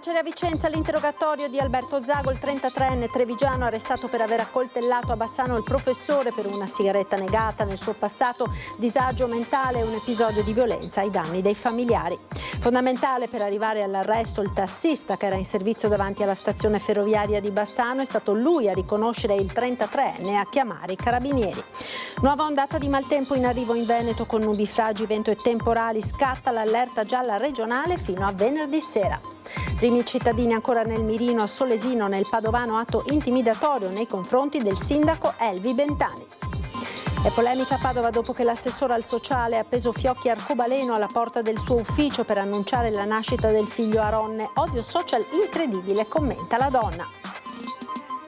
carcere a Vicenza l'interrogatorio di Alberto Zago, il 33enne trevigiano arrestato per aver accoltellato a Bassano il professore per una sigaretta negata. Nel suo passato disagio mentale e un episodio di violenza ai danni dei familiari. Fondamentale per arrivare all'arresto il tassista che era in servizio davanti alla stazione ferroviaria di Bassano. È stato lui a riconoscere il 33enne e a chiamare i carabinieri. Nuova ondata di maltempo in arrivo in Veneto con nubifragi, vento e temporali. Scatta l'allerta gialla regionale fino a venerdì sera. Primi cittadini ancora nel mirino a Solesino, nel padovano atto intimidatorio nei confronti del sindaco Elvi Bentani. È polemica a Padova dopo che l'assessore al sociale ha appeso fiocchi arcobaleno alla porta del suo ufficio per annunciare la nascita del figlio Aronne. Odio social incredibile, commenta la donna.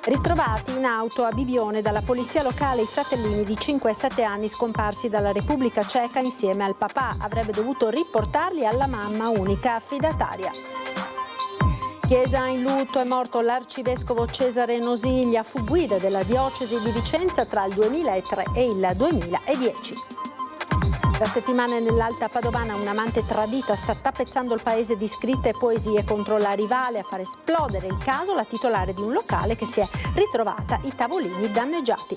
Ritrovati in auto a Bibione dalla polizia locale i fratellini di 5 e 7 anni scomparsi dalla Repubblica Ceca insieme al papà. Avrebbe dovuto riportarli alla mamma, unica affidataria. Chiesa in lutto, è morto l'arcivescovo Cesare Nosiglia, fu guida della diocesi di Vicenza tra il 2003 e il 2010. Da settimane nell'Alta Padovana un'amante tradita sta tappezzando il paese di scritte e poesie contro la rivale. A far esplodere il caso la titolare di un locale che si è ritrovata i tavolini danneggiati.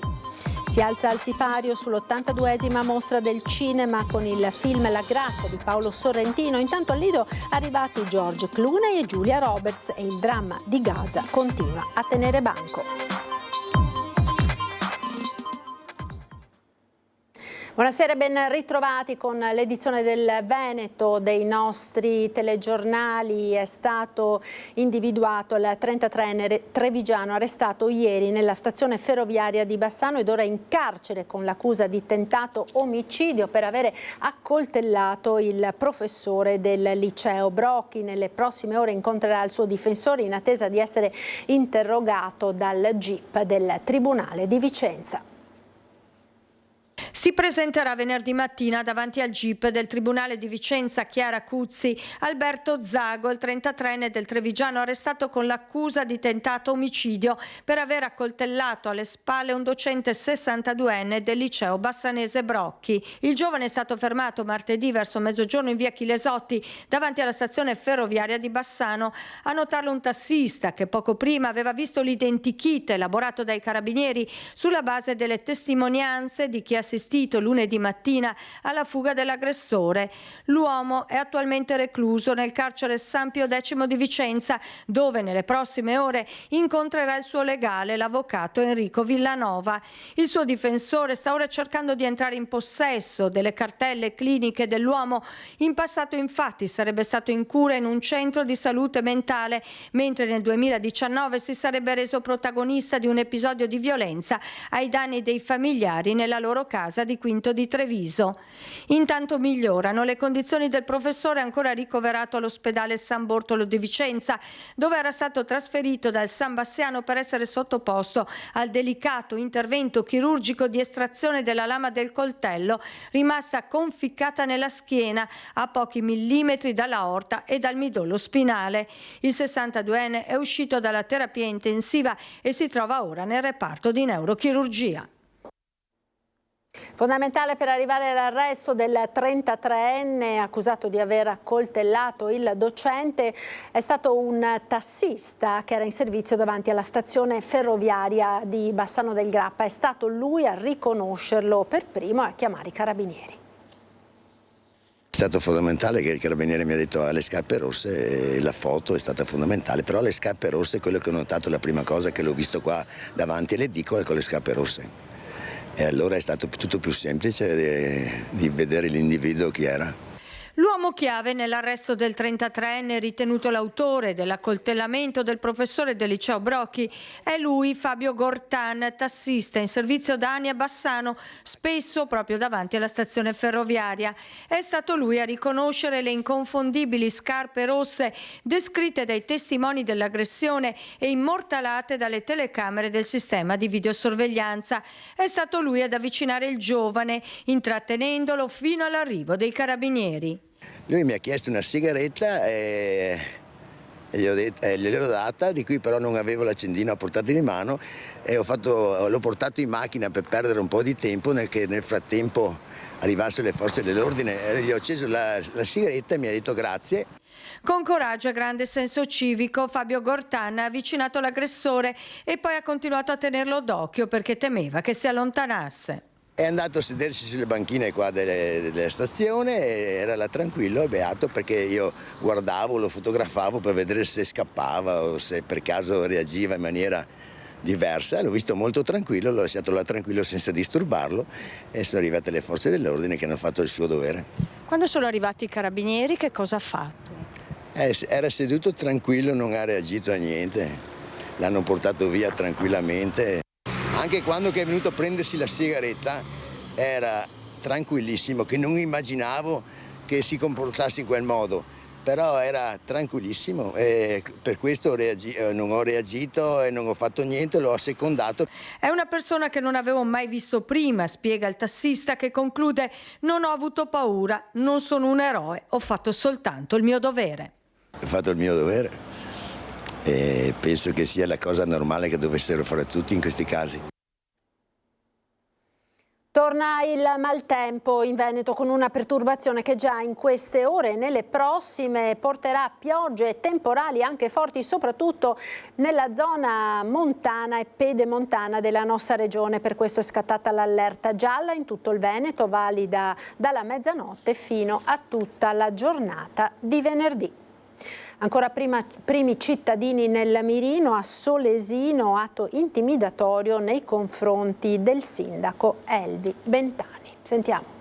Si alza al sipario sull'82esima mostra del cinema con il film La grazia di Paolo Sorrentino. Intanto al Lido arrivati George Clooney e Julia Roberts e il dramma di Gaza continua a tenere banco. Buonasera e ben ritrovati con l'edizione del Veneto dei nostri telegiornali. È stato individuato il 33enne trevigiano arrestato ieri nella stazione ferroviaria di Bassano ed ora in carcere con l'accusa di tentato omicidio per avere accoltellato il professore del liceo Brocchi. Nelle prossime ore incontrerà il suo difensore in attesa di essere interrogato dal GIP del Tribunale di Vicenza. Si presenterà venerdì mattina davanti al GIP del Tribunale di Vicenza Chiara Cuzzi Alberto Zago, il 33enne del trevigiano arrestato con l'accusa di tentato omicidio per aver accoltellato alle spalle un docente 62enne del liceo bassanese Brocchi. Il giovane è stato fermato martedì verso mezzogiorno in via Chilesotti davanti alla stazione ferroviaria di Bassano. A notarlo un tassista che poco prima aveva visto l'identikit elaborato dai carabinieri sulla base delle testimonianze di chi assistito lunedì mattina alla fuga dell'aggressore. L'uomo è attualmente recluso nel carcere San Pio X di Vicenza, dove nelle prossime ore incontrerà il suo legale, l'avvocato Enrico Villanova. Il suo difensore sta ora cercando di entrare in possesso delle cartelle cliniche dell'uomo. In passato infatti sarebbe stato in cura in un centro di salute mentale, mentre nel 2019 si sarebbe reso protagonista di un episodio di violenza ai danni dei familiari nella loro casa di Quinto di Treviso. Intanto migliorano le condizioni del professore ancora ricoverato all'ospedale San Bortolo di Vicenza, dove era stato trasferito dal San Bassiano per essere sottoposto al delicato intervento chirurgico di estrazione della lama del coltello, rimasta conficcata nella schiena a pochi millimetri dall'aorta e dal midollo spinale. Il 62enne è uscito dalla terapia intensiva e si trova ora nel reparto di neurochirurgia. Fondamentale per arrivare all'arresto del 33enne accusato di aver accoltellato il docente è stato un tassista che era in servizio davanti alla stazione ferroviaria di Bassano del Grappa. È stato lui a riconoscerlo per primo e a chiamare i carabinieri. È stato fondamentale che il carabiniere mi ha detto le scarpe rosse, e la foto è stata fondamentale, però le scarpe rosse, quello che ho notato la prima cosa che l'ho visto qua davanti all'edicolo è con le scarpe rosse. E allora è stato tutto più semplice di vedere l'individuo chi era. L'uomo chiave nell'arresto del 33enne ritenuto l'autore dell'accoltellamento del professore del liceo Brocchi è lui, Fabio Gortan, tassista in servizio da anni a Bassano, spesso proprio davanti alla stazione ferroviaria. È stato lui a riconoscere le inconfondibili scarpe rosse descritte dai testimoni dell'aggressione e immortalate dalle telecamere del sistema di videosorveglianza. È stato lui ad avvicinare il giovane, intrattenendolo fino all'arrivo dei carabinieri. Lui mi ha chiesto una sigaretta e gliel'ho data, di cui però non avevo l'accendino a portata di mano e l'ho portato in macchina per perdere un po' di tempo, nel frattempo arrivassero le forze dell'ordine. Gli ho acceso la sigaretta e mi ha detto grazie. Con coraggio e grande senso civico Fabio Gortan ha avvicinato l'aggressore e poi ha continuato a tenerlo d'occhio perché temeva che si allontanasse. È andato a sedersi sulle banchine qua della stazione e era là tranquillo e beato, perché io guardavo, lo fotografavo per vedere se scappava o se per caso reagiva in maniera diversa. L'ho visto molto tranquillo, l'ho lasciato là tranquillo senza disturbarlo e sono arrivate le forze dell'ordine che hanno fatto il suo dovere. Quando sono arrivati i carabinieri, che cosa ha fatto? Era seduto tranquillo, non ha reagito a niente, l'hanno portato via tranquillamente. Anche quando che è venuto a prendersi la sigaretta era tranquillissimo, che non immaginavo che si comportasse in quel modo, però era tranquillissimo e per questo non ho reagito e non ho fatto niente, l'ho assecondato. È una persona che non avevo mai visto prima, spiega il tassista, che conclude: non ho avuto paura, non sono un eroe, ho fatto soltanto il mio dovere. Ho fatto il mio dovere. E penso che sia la cosa normale che dovessero fare tutti in questi casi. Torna il maltempo in Veneto con una perturbazione che già in queste ore e nelle prossime porterà piogge e temporali anche forti, soprattutto nella zona montana e pedemontana della nostra regione. Per questo è scattata l'allerta gialla in tutto il Veneto, valida dalla mezzanotte fino a tutta la giornata di venerdì. Ancora primi cittadini nel mirino, a Solesino, atto intimidatorio nei confronti del sindaco Elvi Bentani. Sentiamo.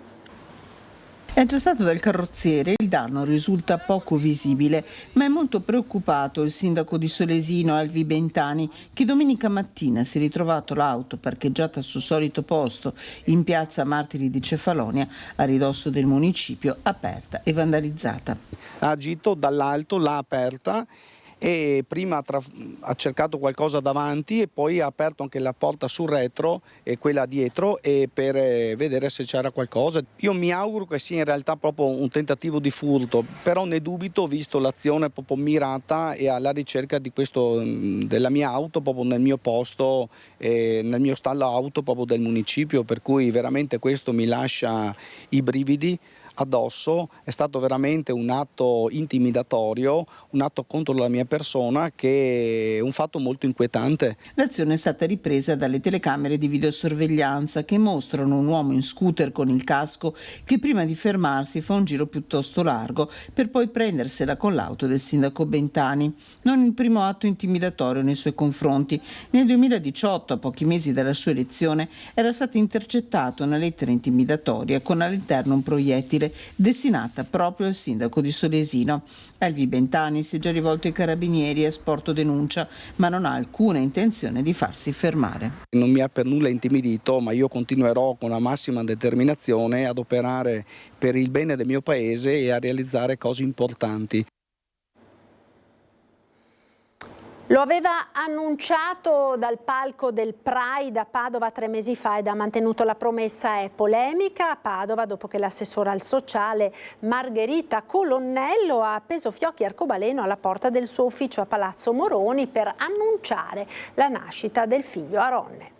È già stato dal carrozziere, il danno risulta poco visibile, ma è molto preoccupato il sindaco di Solesino, Elvi Bentani, che domenica mattina si è ritrovato l'auto parcheggiata al suo solito posto in piazza Martiri di Cefalonia, a ridosso del municipio, aperta e vandalizzata. Ha agito dall'alto, l'ha aperta e prima ha cercato qualcosa davanti e poi ha aperto anche la porta sul retro e quella dietro e per vedere se c'era qualcosa. Io mi auguro che sia in realtà proprio un tentativo di furto, però ne dubito visto l'azione proprio mirata e alla ricerca di della mia auto proprio nel mio posto, nel mio stallo auto proprio del municipio, per cui veramente questo mi lascia i brividi addosso. È stato veramente un atto intimidatorio, un atto contro la mia persona, che è un fatto molto inquietante. L'azione è stata ripresa dalle telecamere di videosorveglianza che mostrano un uomo in scooter con il casco che prima di fermarsi fa un giro piuttosto largo per poi prendersela con l'auto del sindaco Bentani. Non il primo atto intimidatorio nei suoi confronti. Nel 2018, a pochi mesi dalla sua elezione, era stata intercettata una lettera intimidatoria con all'interno un proiettile destinata proprio al sindaco di Solesino. Elvi Bentani si è già rivolto ai carabinieri e ha sporto denuncia, ma non ha alcuna intenzione di farsi fermare. Non mi ha per nulla intimidito, ma io continuerò con la massima determinazione ad operare per il bene del mio paese e a realizzare cose importanti. Lo aveva annunciato dal palco del Pride a Padova 3 mesi fa ed ha mantenuto la promessa. È polemica a Padova dopo che l'assessora al sociale Margherita Colonnello ha appeso fiocchi arcobaleno alla porta del suo ufficio a Palazzo Moroni per annunciare la nascita del figlio Aronne.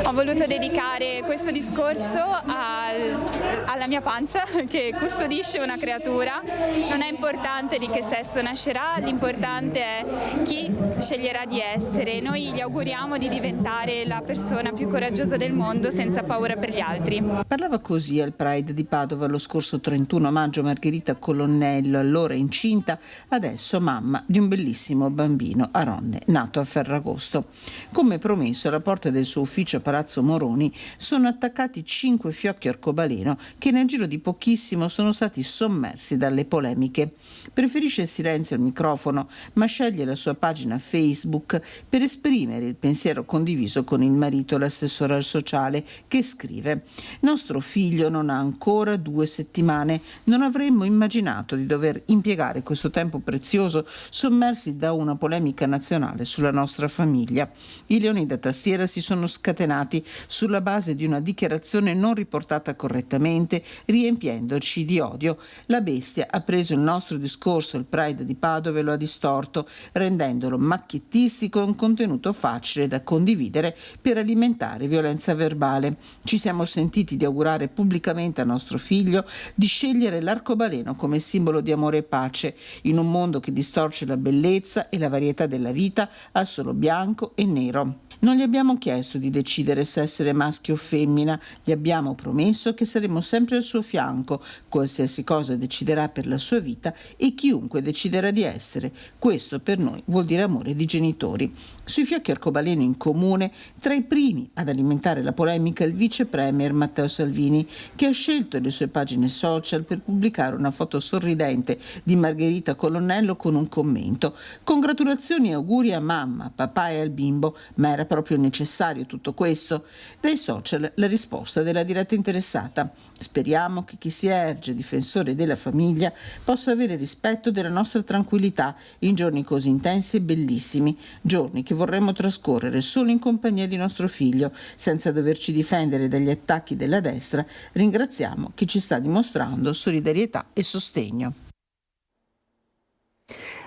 Ho voluto dedicare questo discorso alla mia pancia che custodisce una creatura. Non è importante di che sesso nascerà, l'importante è chi sceglierà di essere. Noi gli auguriamo di diventare la persona più coraggiosa del mondo senza paura per gli altri. Parlava così al Pride di Padova lo scorso 31 maggio Margherita Colonnello, allora incinta, adesso mamma di un bellissimo bambino, Aronne, nato a Ferragosto. Come promesso, alla porta del suo ufficio a Palazzo Moroni sono attaccati 5 fiocchi arcobaleno che nel giro di pochissimo sono stati sommersi dalle polemiche. Preferisce il silenzio al microfono, ma sceglie la sua pagina Facebook per esprimere il pensiero condiviso con il marito, l'assessore al sociale, che scrive: «Nostro figlio non ha ancora 2 settimane. Non avremmo immaginato di dover impiegare questo tempo prezioso sommersi da una polemica nazionale sulla nostra famiglia. I leoni da tastiera si sono scatenati condannati sulla base di una dichiarazione non riportata correttamente, riempiendoci di odio. La bestia ha preso il nostro discorso al Pride di Padova e lo ha distorto, rendendolo macchiettistico e un contenuto facile da condividere per alimentare violenza verbale. Ci siamo sentiti di augurare pubblicamente a nostro figlio di scegliere l'arcobaleno come simbolo di amore e pace in un mondo che distorce la bellezza e la varietà della vita al solo bianco e nero. Non gli abbiamo chiesto di decidere se essere maschio o femmina, gli abbiamo promesso che saremo sempre al suo fianco, qualsiasi cosa deciderà per la sua vita e chiunque deciderà di essere. Questo per noi vuol dire amore di genitori. Sui fiocchi arcobaleno in comune, tra i primi ad alimentare la polemica il vice premier Matteo Salvini, che ha scelto le sue pagine social per pubblicare una foto sorridente di Margherita Colonnello con un commento: congratulazioni e auguri a mamma, papà e al bimbo, ma era proprio necessario tutto questo? Dai social la risposta della diretta interessata: speriamo che chi si erge difensore della famiglia possa avere rispetto della nostra tranquillità in giorni così intensi e bellissimi, giorni che vorremmo trascorrere solo in compagnia di nostro figlio, senza doverci difendere dagli attacchi della destra. Ringraziamo chi ci sta dimostrando solidarietà e sostegno.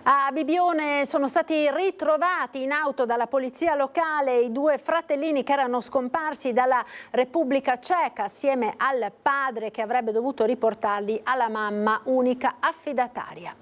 A Bibione sono stati ritrovati in auto dalla polizia locale i due fratellini che erano scomparsi dalla Repubblica Ceca assieme al padre che avrebbe dovuto riportarli alla mamma unica affidataria.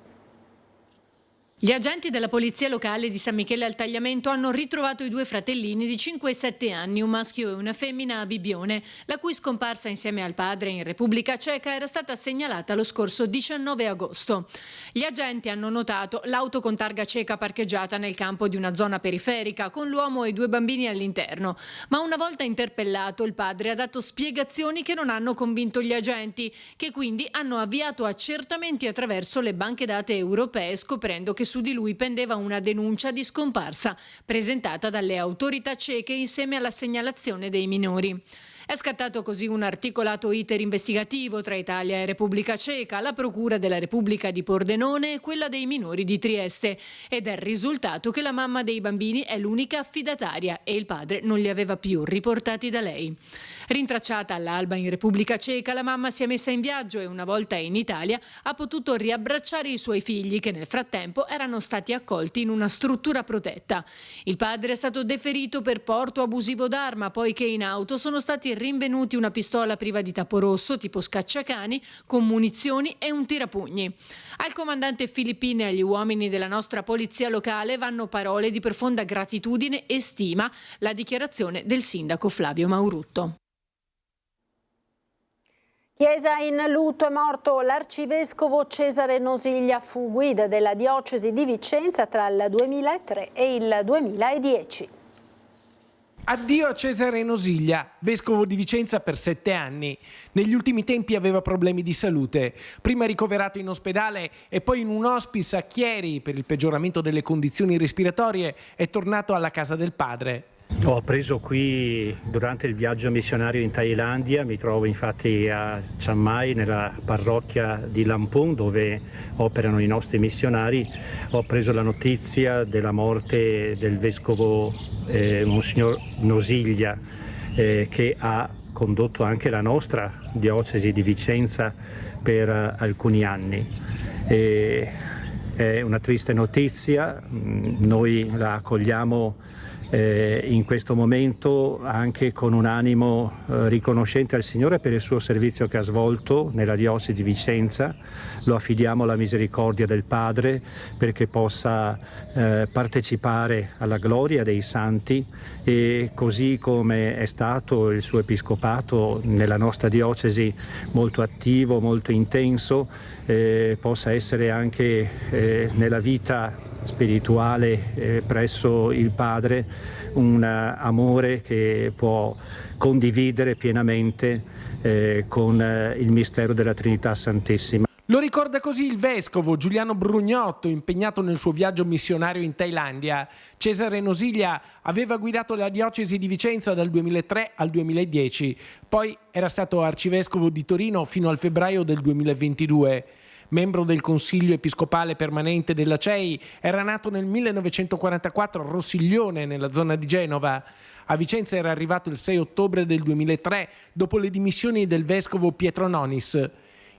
Gli agenti della polizia locale di San Michele al Tagliamento hanno ritrovato i due fratellini di 5 e 7 anni, un maschio e una femmina, a Bibione, la cui scomparsa insieme al padre in Repubblica Ceca era stata segnalata lo scorso 19 agosto. Gli agenti hanno notato l'auto con targa ceca parcheggiata nel campo di una zona periferica con l'uomo e due bambini all'interno, ma una volta interpellato il padre ha dato spiegazioni che non hanno convinto gli agenti, che quindi hanno avviato accertamenti attraverso le banche dati europee, scoprendo che su di lui pendeva una denuncia di scomparsa presentata dalle autorità ceche insieme alla segnalazione dei minori. È scattato così un articolato iter investigativo tra Italia e Repubblica Ceca, la Procura della Repubblica di Pordenone e quella dei minori di Trieste, ed è risultato che la mamma dei bambini è l'unica affidataria e il padre non li aveva più riportati da lei. Rintracciata all'alba in Repubblica Ceca, la mamma si è messa in viaggio e una volta in Italia ha potuto riabbracciare i suoi figli che nel frattempo erano stati accolti in una struttura protetta. Il padre è stato deferito per porto abusivo d'arma, poiché in auto sono stati rinvenuti una pistola priva di tappo rosso tipo scacciacani con munizioni e un tirapugni. Al comandante Filippini e agli uomini della nostra polizia locale vanno parole di profonda gratitudine e stima, la dichiarazione del sindaco Flavio Maurutto. Chiesa in lutto, è morto l'arcivescovo Cesare Nosiglia, fu guida della diocesi di Vicenza tra il 2003 e il 2010. Addio a Cesare Nosiglia, vescovo di Vicenza per 7 anni. Negli ultimi tempi aveva problemi di salute, prima ricoverato in ospedale e poi in un hospice a Chieri per il peggioramento delle condizioni respiratorie, è tornato alla casa del padre. Ho appreso qui durante il viaggio missionario in Thailandia, mi trovo infatti a Chiang Mai nella parrocchia di Lampung dove operano i nostri missionari. Ho preso la notizia della morte del vescovo Monsignor Nosiglia che ha condotto anche la nostra diocesi di Vicenza per alcuni anni. È una triste notizia, noi la accogliamo in questo momento anche con un animo riconoscente al Signore per il suo servizio che ha svolto nella diocesi di Vicenza. Lo affidiamo alla misericordia del Padre perché possa partecipare alla gloria dei santi e così come è stato il suo episcopato nella nostra diocesi molto attivo, molto intenso, possa essere anche nella vita spirituale presso il Padre un amore che può condividere pienamente con il mistero della Trinità Santissima. Lo ricorda così il vescovo Giuliano Brugnotto, impegnato nel suo viaggio missionario in Thailandia. Cesare Nosiglia aveva guidato la diocesi di Vicenza dal 2003 al 2010, poi era stato arcivescovo di Torino fino al febbraio del 2022. membro del Consiglio Episcopale Permanente della CEI, era nato nel 1944 a Rossiglione, nella zona di Genova. A Vicenza era arrivato il 6 ottobre del 2003, dopo le dimissioni del vescovo Pietro Nonis.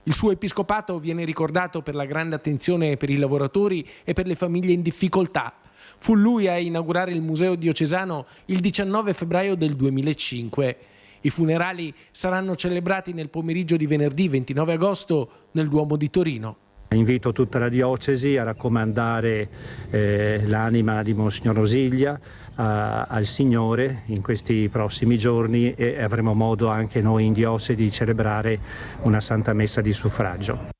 Il suo episcopato viene ricordato per la grande attenzione per i lavoratori e per le famiglie in difficoltà. Fu lui a inaugurare il Museo Diocesano il 19 febbraio del 2005. I funerali saranno celebrati nel pomeriggio di venerdì 29 agosto nel Duomo di Torino. Invito tutta la diocesi a raccomandare l'anima di Monsignor Nosiglia al Signore in questi prossimi giorni, e avremo modo anche noi in diocesi di celebrare una Santa Messa di suffragio.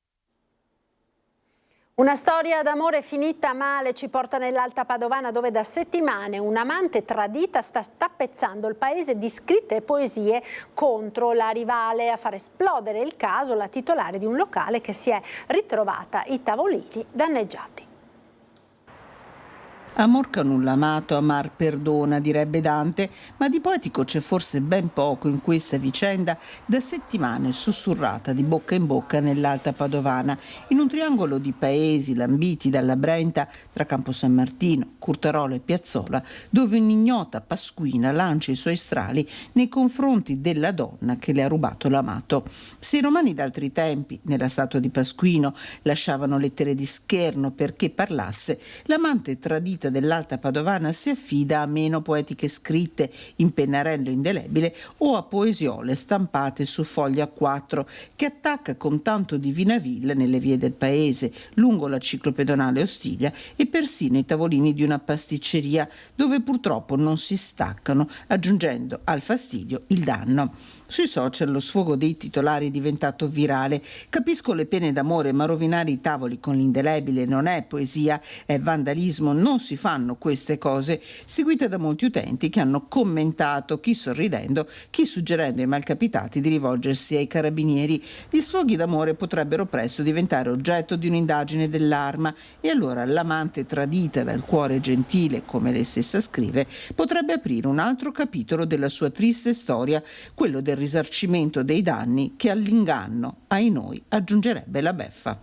Una storia d'amore finita male ci porta nell'Alta Padovana, dove da settimane un'amante tradita sta tappezzando il paese di scritte e poesie contro la rivale. A far esplodere il caso la titolare di un locale che si è ritrovata i tavolini danneggiati. Amor ca nulla amato, amar perdona, direbbe Dante, ma di poetico c'è forse ben poco in questa vicenda, da settimane sussurrata di bocca in bocca nell'Alta Padovana, in un triangolo di paesi lambiti dalla Brenta tra Campo San Martino, Curtarolo e Piazzola, dove un'ignota pasquina lancia i suoi strali nei confronti della donna che le ha rubato l'amato. Se i romani d'altri tempi, nella statua di Pasquino, lasciavano lettere di scherno perché parlasse, l'amante tradita dell'Alta Padovana si affida a meno poetiche scritte in pennarello indelebile o a poesiole stampate su fogli A4 che attacca con tanto di vinaville nelle vie del paese, lungo la ciclopedonale Ostiglia e persino i tavolini di una pasticceria dove purtroppo non si staccano, aggiungendo al fastidio il danno. Sui social lo sfogo dei titolari è diventato virale. Capisco le pene d'amore, ma rovinare i tavoli con l'indelebile non è poesia, è vandalismo, non si fanno queste cose, seguite da molti utenti che hanno commentato, chi sorridendo, chi suggerendo ai malcapitati di rivolgersi ai carabinieri. Gli sfoghi d'amore potrebbero presto diventare oggetto di un'indagine dell'Arma e allora l'amante tradita dal cuore gentile, come lei stessa scrive, potrebbe aprire un altro capitolo della sua triste storia, quello del risarcimento dei danni che all'inganno, ai noi, aggiungerebbe la beffa.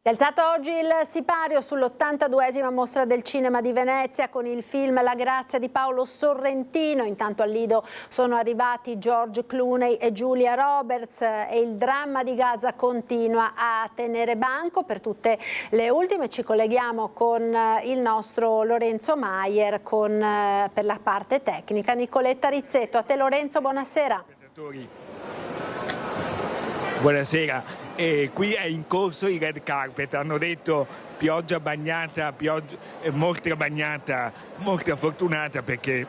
Si è alzato oggi il sipario sull'82esima mostra del cinema di Venezia con il film La grazia di Paolo Sorrentino. Intanto al Lido sono arrivati George Clooney e Julia Roberts e il dramma di Gaza continua a tenere banco. Per tutte le ultime ci colleghiamo con il nostro Lorenzo Maier per la parte tecnica. Nicoletta Rizzetto, a te Lorenzo, buonasera. Buonasera. Qui è in corso il red carpet, hanno detto pioggia bagnata, molto bagnata, molto fortunata, perché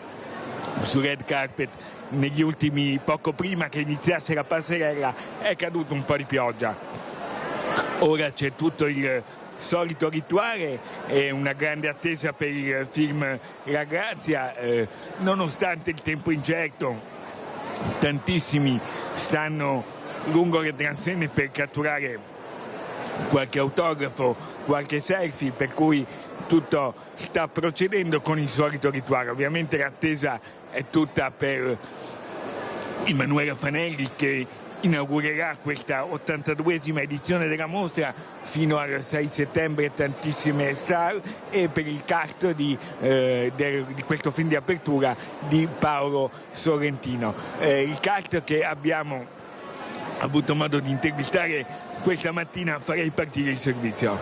sul red carpet negli ultimi, poco prima che iniziasse la passerella, è caduto un po' di pioggia. Ora c'è tutto il solito rituale e una grande attesa per il film La grazia, nonostante il tempo incerto, tantissimi stanno lungo le transenne per catturare qualche autografo, qualche selfie, per cui tutto sta procedendo con il solito rituale. Ovviamente l'attesa è tutta per Emanuela Fanelli, che inaugurerà questa 82esima edizione della mostra fino al 6 settembre, tantissime star, e per il cast di questo film di apertura di Paolo Sorrentino. Il cast che abbiamo avuto modo di intervistare questa mattina, farei partire il servizio.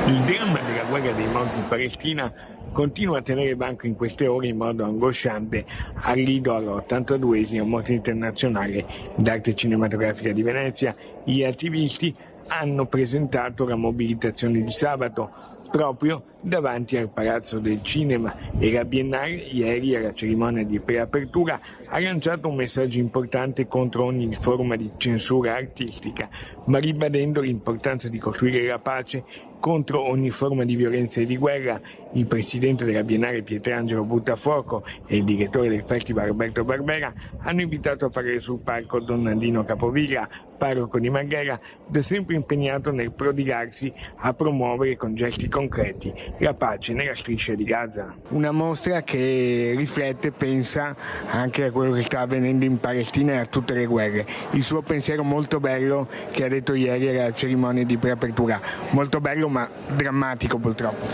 Il dramma della guerra dei morti in Palestina continua a tenere banco in queste ore in modo angosciante al Lido, all'82esima Mostra internazionale d'arte cinematografica di Venezia. Gli attivisti hanno presentato la mobilitazione di sabato proprio davanti al Palazzo del Cinema, e la Biennale ieri alla cerimonia di preapertura ha lanciato un messaggio importante contro ogni forma di censura artistica, ma ribadendo l'importanza di costruire la pace contro ogni forma di violenza e di guerra. Il presidente della Biennale Pietrangelo Buttafuoco e il direttore del festival Roberto Barbera hanno invitato a parlare sul palco Don Nandino Capovilla, parroco di Marghera, da sempre impegnato nel prodigarsi a promuovere con gesti concreti la pace nella striscia di Gaza. Una mostra che riflette, pensa anche a quello che sta avvenendo in Palestina e a tutte le guerre. Il suo pensiero molto bello che ha detto ieri alla cerimonia di preapertura, molto bello ma drammatico purtroppo.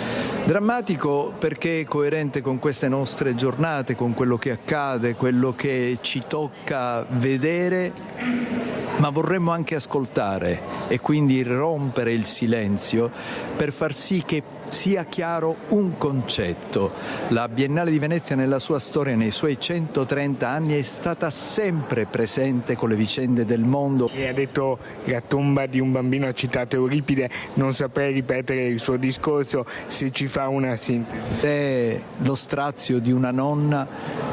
Drammatico perché è coerente con queste nostre giornate, con quello che accade, quello che ci tocca vedere, ma vorremmo anche ascoltare e quindi rompere il silenzio per far sì che sia chiaro un concetto. La Biennale di Venezia nella sua storia, nei suoi 130 anni, è stata sempre presente con le vicende del mondo. E ha detto la tomba di un bambino, ha citato Euripide, non saprei ripetere il suo discorso, se ci fa una sintesi. È lo strazio di una nonna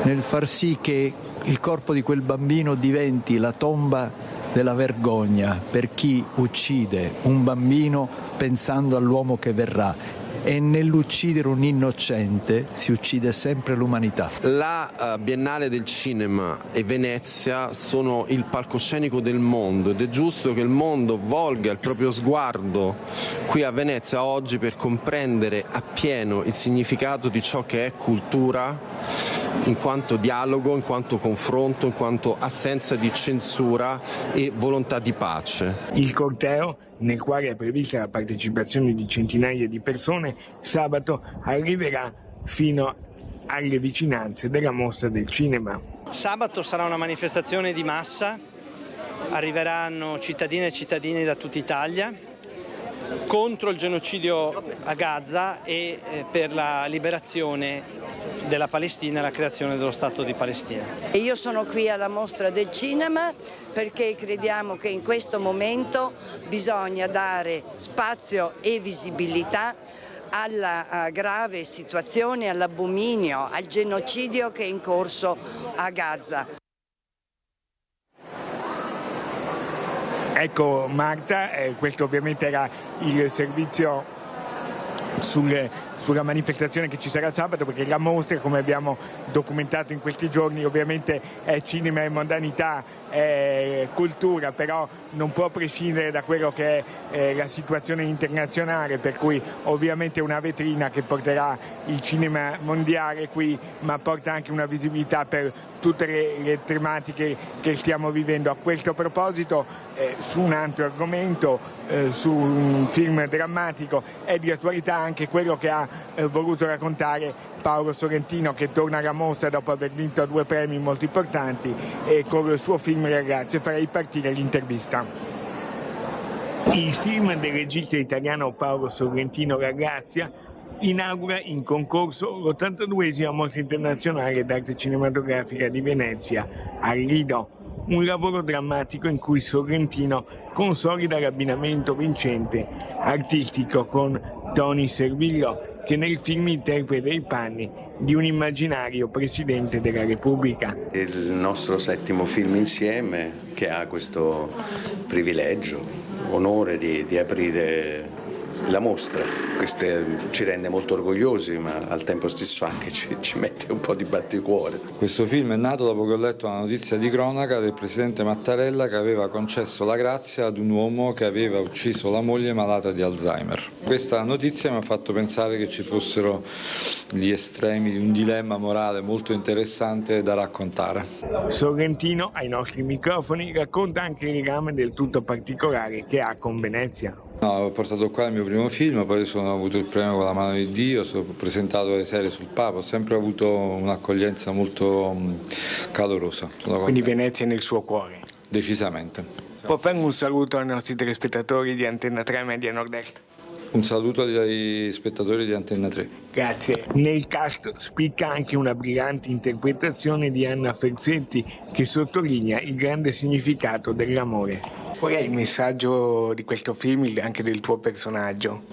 nel far sì che il corpo di quel bambino diventi la tomba della vergogna per chi uccide un bambino pensando all'uomo che verrà. E nell'uccidere un innocente si uccide sempre l'umanità. La Biennale del Cinema e Venezia sono il palcoscenico del mondo ed è giusto che il mondo volga il proprio sguardo qui a Venezia oggi per comprendere appieno il significato di ciò che è cultura in quanto dialogo, in quanto confronto, in quanto assenza di censura e volontà di pace. Il corteo, nel quale è prevista la partecipazione di centinaia di persone, sabato arriverà fino alle vicinanze della Mostra del Cinema. Sabato sarà una manifestazione di massa, arriveranno cittadine e cittadini da tutta Italia contro il genocidio a Gaza e per la liberazione della Palestina e la creazione dello Stato di Palestina. E io sono qui alla Mostra del Cinema perché crediamo che in questo momento bisogna dare spazio e visibilità alla grave situazione, all'abominio, al genocidio che è in corso a Gaza. Ecco Marta, questo ovviamente era il servizio sulla manifestazione che ci sarà sabato, perché la mostra, come abbiamo documentato in questi giorni, ovviamente è cinema e mondanità, è cultura, però non può prescindere da quello che è la situazione internazionale, per cui ovviamente è una vetrina che porterà il cinema mondiale qui, ma porta anche una visibilità per tutte le tematiche che stiamo vivendo. A questo proposito, su un altro argomento, su un film drammatico, è di attualità anche quello che ha voluto raccontare Paolo Sorrentino, che torna alla mostra dopo aver vinto 2 premi molto importanti, e con il suo film Ragazze farei partire l'intervista. Il film del regista italiano Paolo Sorrentino, Ragazia, inaugura in concorso l'82esima Mostra Internazionale d'Arte Cinematografica di Venezia, al Lido. Un lavoro drammatico in cui Sorrentino consolida l'abbinamento vincente artistico con Toni Servillo, che nel film interpreta i panni di un immaginario Presidente della Repubblica. Il nostro 7° film insieme, che ha questo privilegio, onore di aprire la mostra. Questo ci rende molto orgogliosi, ma al tempo stesso anche ci mette un po' di batticuore. Questo film è nato dopo che ho letto una notizia di cronaca del presidente Mattarella che aveva concesso la grazia ad un uomo che aveva ucciso la moglie malata di Alzheimer. Questa notizia mi ha fatto pensare che ci fossero gli estremi di un dilemma morale molto interessante da raccontare. Sorrentino, ai nostri microfoni, racconta anche il legame del tutto particolare che ha con Venezia. No, ho portato qua il mio primo film, poi ho avuto il premio con la mano di Dio, sono presentato le serie sul Papa, ho sempre avuto un'accoglienza molto calorosa. Quindi Venezia è nel suo cuore? Decisamente. Può fare un saluto ai nostri telespettatori di Antenna 3 Media Nord-Est? Un saluto ai spettatori di Antenna 3. Grazie. Nel cast spicca anche una brillante interpretazione di Anna Ferzetti che sottolinea il grande significato dell'amore. Qual è il messaggio di questo film, anche del tuo personaggio?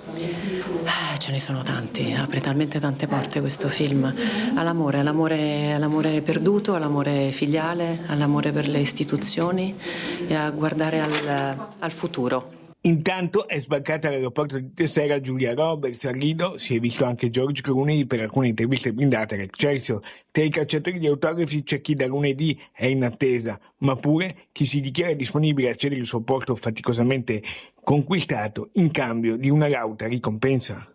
Ce ne sono tanti, apre talmente tante porte questo film. All'amore perduto, all'amore filiale, all'amore per le istituzioni e a guardare al futuro. Intanto è sbarcata all'aeroporto di Tessera Giulia Roberts. A Lido si è visto anche George Clooney per alcune interviste blindate all'Excelsior. Tra i cacciatori di autografi c'è chi da lunedì è in attesa, ma pure chi si dichiara disponibile a cedere il suo posto faticosamente conquistato in cambio di una lauta ricompensa.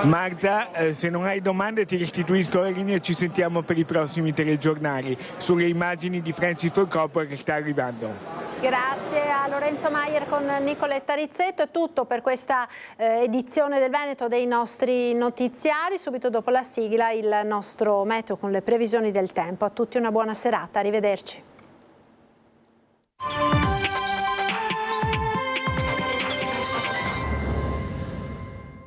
Marta, se non hai domande ti restituisco la linea e ci sentiamo per i prossimi telegiornali sulle immagini di Francis Ford Coppola che sta arrivando. Grazie a Lorenzo Maier con Nicoletta Rizzetto. È tutto per questa edizione del Veneto dei nostri notiziari. Subito dopo la sigla il nostro meteo con le previsioni del tempo. A tutti una buona serata, arrivederci.